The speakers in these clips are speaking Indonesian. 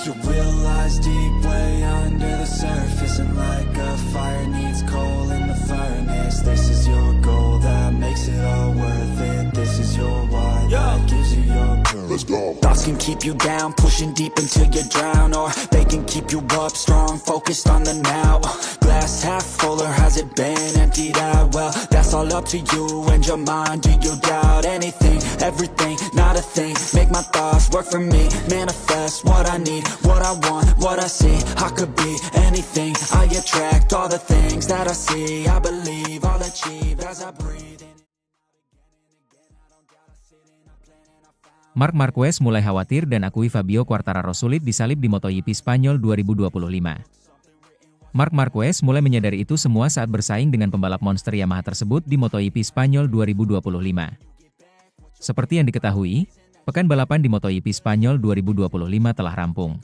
You realize deep way under the surface, and like a fire needs coal in the furnace. This is your goal that makes it all worth it. This is your why that gives you your purpose. Let's go. Thoughts can keep you down, pushing deep until you drown, or they can keep you up strong, focused on the now. Glass half full, or has it been emptied out? Well, that's all up to you and your mind. Do you doubt anything, everything, not a thing? Make my thoughts work for me, manifest what I need, what I want, what I see. I could be anything, I attract all the things that I see. I believe I'll achieve as I breathe in. Marc Marquez mulai khawatir dan akui Fabio Quartararo sulit disalip di MotoGP Spanyol 2025. Marc Marquez mulai menyadari itu semua saat bersaing dengan pembalap monster Yamaha tersebut di MotoGP Spanyol 2025. Seperti yang diketahui, pekan balapan di MotoGP Spanyol 2025 telah rampung.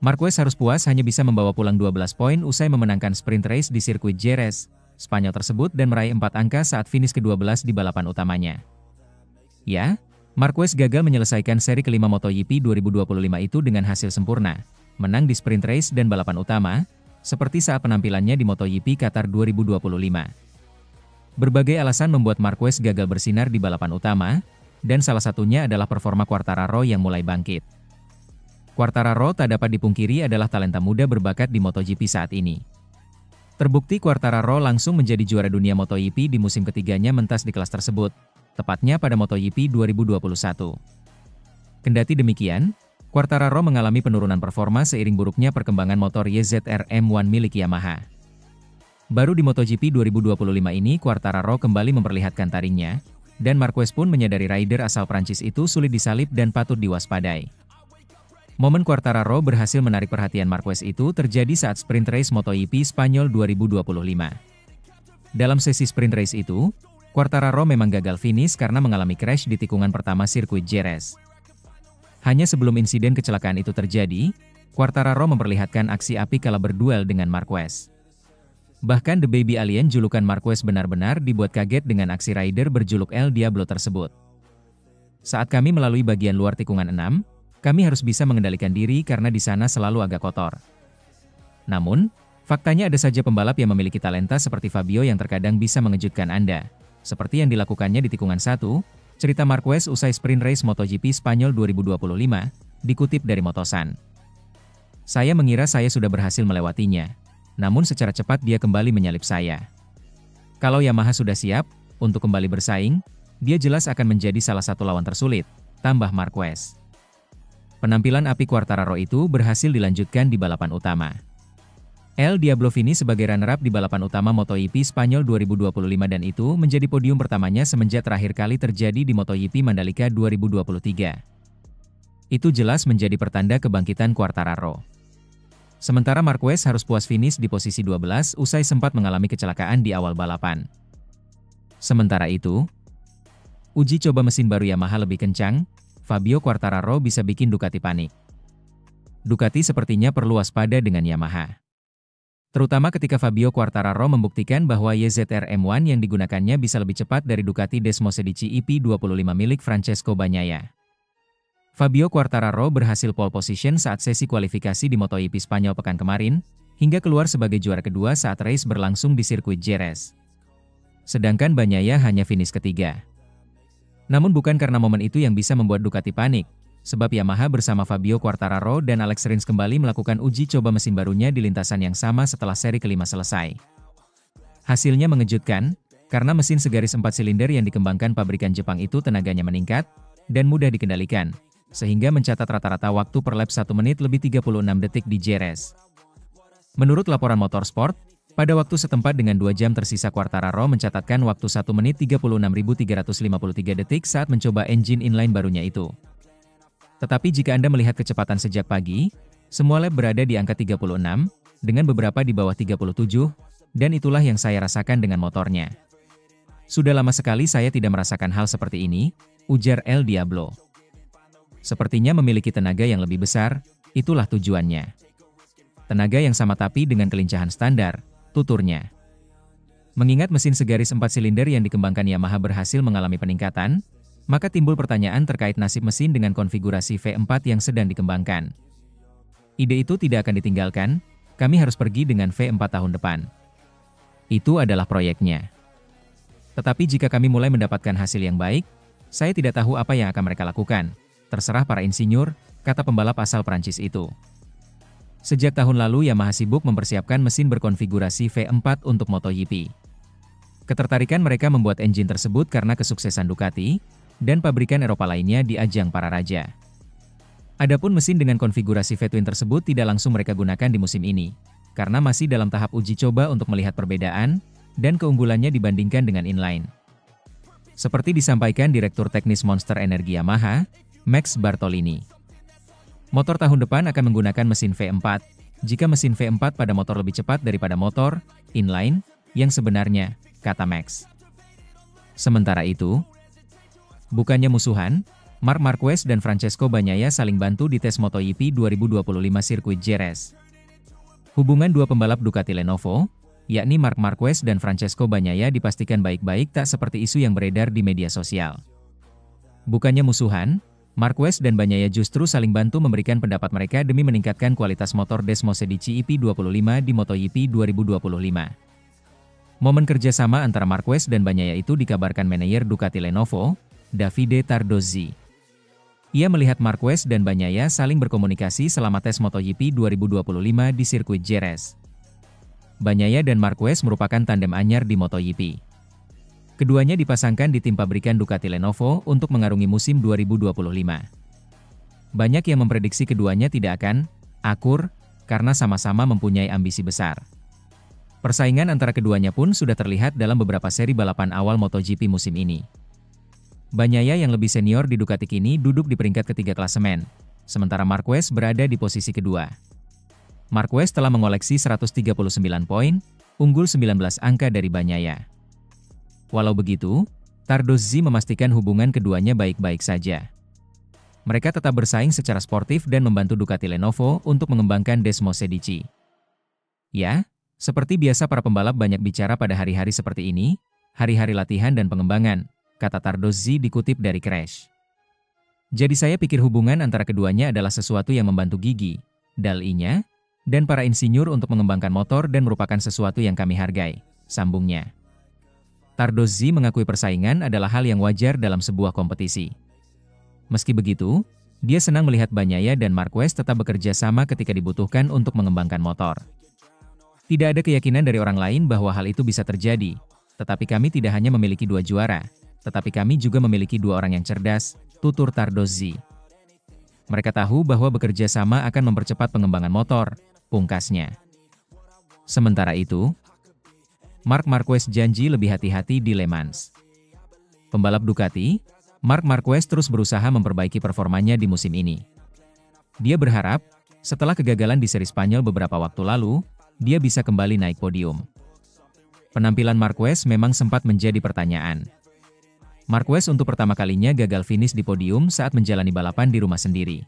Marquez harus puas hanya bisa membawa pulang 12 poin usai memenangkan sprint race di sirkuit Jerez, Spanyol tersebut dan meraih 4 angka saat finish ke-12 di balapan utamanya. Ya, Marquez gagal menyelesaikan seri kelima MotoGP 2025 itu dengan hasil sempurna, menang di sprint race dan balapan utama, seperti saat penampilannya di MotoGP Qatar 2025. Berbagai alasan membuat Marquez gagal bersinar di balapan utama, dan salah satunya adalah performa Quartararo yang mulai bangkit. Quartararo tak dapat dipungkiri adalah talenta muda berbakat di MotoGP saat ini. Terbukti Quartararo langsung menjadi juara dunia MotoGP di musim ketiganya mentas di kelas tersebut, tepatnya pada MotoGP 2021. Kendati demikian, Quartararo mengalami penurunan performa seiring buruknya perkembangan motor YZR M1 milik Yamaha. Baru di MotoGP 2025 ini Quartararo kembali memperlihatkan taringnya, dan Marquez pun menyadari rider asal Prancis itu sulit disalip dan patut diwaspadai. Momen Quartararo berhasil menarik perhatian Marquez itu terjadi saat sprint race MotoGP Spanyol 2025. Dalam sesi sprint race itu, Quartararo memang gagal finish karena mengalami crash di tikungan pertama sirkuit Jerez. Hanya sebelum insiden kecelakaan itu terjadi, Quartararo memperlihatkan aksi apik kala berduel dengan Marquez. Bahkan The Baby Alien julukan Marquez benar-benar dibuat kaget dengan aksi rider berjuluk El Diablo tersebut. Saat kami melalui bagian luar tikungan 6, kami harus bisa mengendalikan diri karena di sana selalu agak kotor. Namun, faktanya ada saja pembalap yang memiliki talenta seperti Fabio yang terkadang bisa mengejutkan Anda. Seperti yang dilakukannya di tikungan 1, cerita Marquez usai sprint race MotoGP Spanyol 2025, dikutip dari Motosan. Saya mengira saya sudah berhasil melewatinya, namun secara cepat dia kembali menyalip saya. Kalau Yamaha sudah siap untuk kembali bersaing, dia jelas akan menjadi salah satu lawan tersulit, tambah Marquez. Penampilan api Quartararo itu berhasil dilanjutkan di balapan utama. El Diablo finish sebagai runner-up di balapan utama MotoGP Spanyol 2025 dan itu menjadi podium pertamanya semenjak terakhir kali terjadi di MotoGP Mandalika 2023. Itu jelas menjadi pertanda kebangkitan Quartararo. Sementara Marquez harus puas finish di posisi 12 usai sempat mengalami kecelakaan di awal balapan. Sementara itu, uji coba mesin baru Yamaha lebih kencang, Fabio Quartararo bisa bikin Ducati panik. Ducati sepertinya perlu waspada dengan Yamaha. Terutama ketika Fabio Quartararo membuktikan bahwa YZR M1 yang digunakannya bisa lebih cepat dari Ducati Desmosedici EP25 milik Francesco Bagnaia. Fabio Quartararo berhasil pole position saat sesi kualifikasi di MotoGP Spanyol pekan kemarin, hingga keluar sebagai juara kedua saat race berlangsung di sirkuit Jerez. Sedangkan Bagnaia hanya finish ketiga. Namun bukan karena momen itu yang bisa membuat Ducati panik, sebab Yamaha bersama Fabio Quartararo dan Alex Rins kembali melakukan uji coba mesin barunya di lintasan yang sama setelah seri kelima selesai. Hasilnya mengejutkan, karena mesin segaris 4 silinder yang dikembangkan pabrikan Jepang itu tenaganya meningkat, dan mudah dikendalikan, sehingga mencatat rata-rata waktu per lap 1 menit lebih 36 detik di Jerez. Menurut laporan Motorsport, pada waktu setempat dengan 2 jam tersisa Quartararo mencatatkan waktu 1 menit 36.353 detik saat mencoba engine inline barunya itu. Tetapi jika Anda melihat kecepatan sejak pagi, semua lap berada di angka 36, dengan beberapa di bawah 37, dan itulah yang saya rasakan dengan motornya. Sudah lama sekali saya tidak merasakan hal seperti ini, ujar El Diablo. Sepertinya memiliki tenaga yang lebih besar, itulah tujuannya. Tenaga yang sama tapi dengan kelincahan standar, tuturnya. Mengingat mesin segaris 4 silinder yang dikembangkan Yamaha berhasil mengalami peningkatan, maka timbul pertanyaan terkait nasib mesin dengan konfigurasi V4 yang sedang dikembangkan. Ide itu tidak akan ditinggalkan, kami harus pergi dengan V4 tahun depan. Itu adalah proyeknya. Tetapi jika kami mulai mendapatkan hasil yang baik, saya tidak tahu apa yang akan mereka lakukan. Terserah para insinyur, kata pembalap asal Prancis itu. Sejak tahun lalu Yamaha sibuk mempersiapkan mesin berkonfigurasi V4 untuk MotoGP. Ketertarikan mereka membuat engine tersebut karena kesuksesan Ducati, dan pabrikan Eropa lainnya di ajang para raja. Adapun mesin dengan konfigurasi V-twin tersebut tidak langsung mereka gunakan di musim ini, karena masih dalam tahap uji coba untuk melihat perbedaan, dan keunggulannya dibandingkan dengan inline. Seperti disampaikan Direktur Teknis Monster Energi Yamaha, Max Bartolini. Motor tahun depan akan menggunakan mesin V4, jika mesin V4 pada motor lebih cepat daripada motor inline yang sebenarnya, kata Max. Sementara itu, bukannya musuhan, Marc Marquez dan Francesco Bagnaia saling bantu di tes MotoGP 2025 sirkuit Jerez. Hubungan dua pembalap Ducati Lenovo, yakni Marc Marquez dan Francesco Bagnaia dipastikan baik-baik tak seperti isu yang beredar di media sosial. Bukannya musuhan, Marquez dan Bagnaia justru saling bantu memberikan pendapat mereka demi meningkatkan kualitas motor Desmosedici EP25 di MotoGP 2025. Momen kerjasama antara Marquez dan Bagnaia itu dikabarkan manajer Ducati Lenovo, Davide Tardozzi. Ia melihat Marquez dan Bagnaia saling berkomunikasi selama tes MotoGP 2025 di sirkuit Jerez. Bagnaia dan Marquez merupakan tandem anyar di MotoGP. Keduanya dipasangkan di tim pabrikan Ducati Lenovo untuk mengarungi musim 2025. Banyak yang memprediksi keduanya tidak akan akur karena sama-sama mempunyai ambisi besar. Persaingan antara keduanya pun sudah terlihat dalam beberapa seri balapan awal MotoGP musim ini. Bagnaia yang lebih senior di Ducati kini duduk di peringkat ketiga klasemen, sementara Marquez berada di posisi kedua. Marquez telah mengoleksi 139 poin, unggul 19 angka dari Bagnaia. Walau begitu, Tardozzi memastikan hubungan keduanya baik-baik saja. Mereka tetap bersaing secara sportif dan membantu Ducati Lenovo untuk mengembangkan Desmosedici. Ya, seperti biasa para pembalap banyak bicara pada hari-hari seperti ini, hari-hari latihan dan pengembangan, kata Tardozzi dikutip dari Crash. Jadi saya pikir hubungan antara keduanya adalah sesuatu yang membantu Gigi, Dal-I-nya, dan para insinyur untuk mengembangkan motor dan merupakan sesuatu yang kami hargai, sambungnya. Tardozzi mengakui persaingan adalah hal yang wajar dalam sebuah kompetisi. Meski begitu, dia senang melihat Bagnaia dan Marquez tetap bekerja sama ketika dibutuhkan untuk mengembangkan motor. Tidak ada keyakinan dari orang lain bahwa hal itu bisa terjadi, tetapi kami tidak hanya memiliki dua juara, tetapi kami juga memiliki dua orang yang cerdas, tutur Tardozzi. Mereka tahu bahwa bekerja sama akan mempercepat pengembangan motor, pungkasnya. Sementara itu, Marc Marquez janji lebih hati-hati di Le Mans. Pembalap Ducati, Marc Marquez terus berusaha memperbaiki performanya di musim ini. Dia berharap, setelah kegagalan di seri Spanyol beberapa waktu lalu, dia bisa kembali naik podium. Penampilan Marquez memang sempat menjadi pertanyaan. Marquez untuk pertama kalinya gagal finish di podium saat menjalani balapan di rumah sendiri.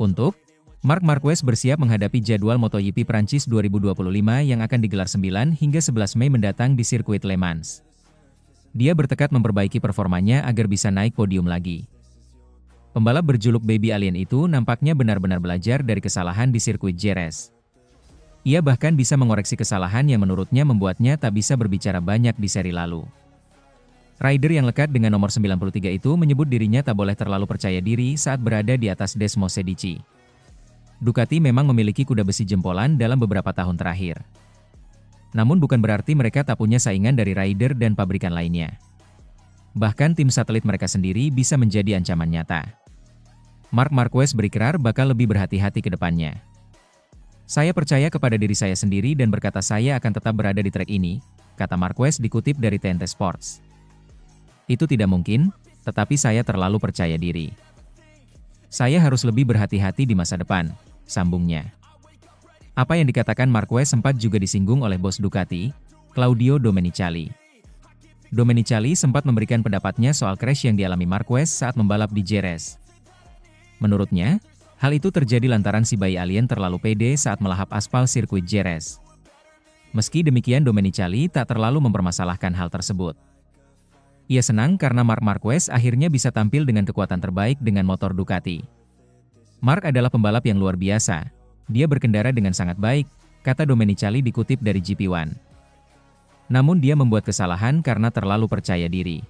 Untuk Marc Marquez bersiap menghadapi jadwal MotoGP Prancis 2025 yang akan digelar 9 hingga 11 Mei mendatang di sirkuit Le Mans. Dia bertekad memperbaiki performanya agar bisa naik podium lagi. Pembalap berjuluk Baby Alien itu nampaknya benar-benar belajar dari kesalahan di sirkuit Jerez. Ia bahkan bisa mengoreksi kesalahan yang menurutnya membuatnya tak bisa berbicara banyak di seri lalu. Rider yang lekat dengan nomor 93 itu menyebut dirinya tak boleh terlalu percaya diri saat berada di atas Desmosedici. Ducati memang memiliki kuda besi jempolan dalam beberapa tahun terakhir. Namun bukan berarti mereka tak punya saingan dari rider dan pabrikan lainnya. Bahkan tim satelit mereka sendiri bisa menjadi ancaman nyata. Marc Marquez berikrar bakal lebih berhati-hati ke depannya. Saya percaya kepada diri saya sendiri dan berkata saya akan tetap berada di trek ini, kata Marquez dikutip dari TNT Sports. Itu tidak mungkin, tetapi saya terlalu percaya diri. Saya harus lebih berhati-hati di masa depan, sambungnya. Apa yang dikatakan Marquez sempat juga disinggung oleh bos Ducati, Claudio Domenicali. Domenicali sempat memberikan pendapatnya soal crash yang dialami Marquez saat membalap di Jerez. Menurutnya, hal itu terjadi lantaran si bayi alien terlalu pede saat melahap aspal sirkuit Jerez. Meski demikian Domenicali tak terlalu mempermasalahkan hal tersebut. Ia senang karena Marc Marquez akhirnya bisa tampil dengan kekuatan terbaik dengan motor Ducati. Mark adalah pembalap yang luar biasa. Dia berkendara dengan sangat baik, kata Domenicali dikutip dari GP1. Namun dia membuat kesalahan karena terlalu percaya diri.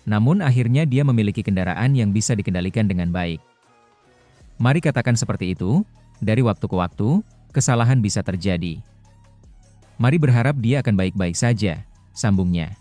Namun akhirnya dia memiliki kendaraan yang bisa dikendalikan dengan baik. Mari katakan seperti itu, dari waktu ke waktu, kesalahan bisa terjadi. Mari berharap dia akan baik-baik saja, sambungnya.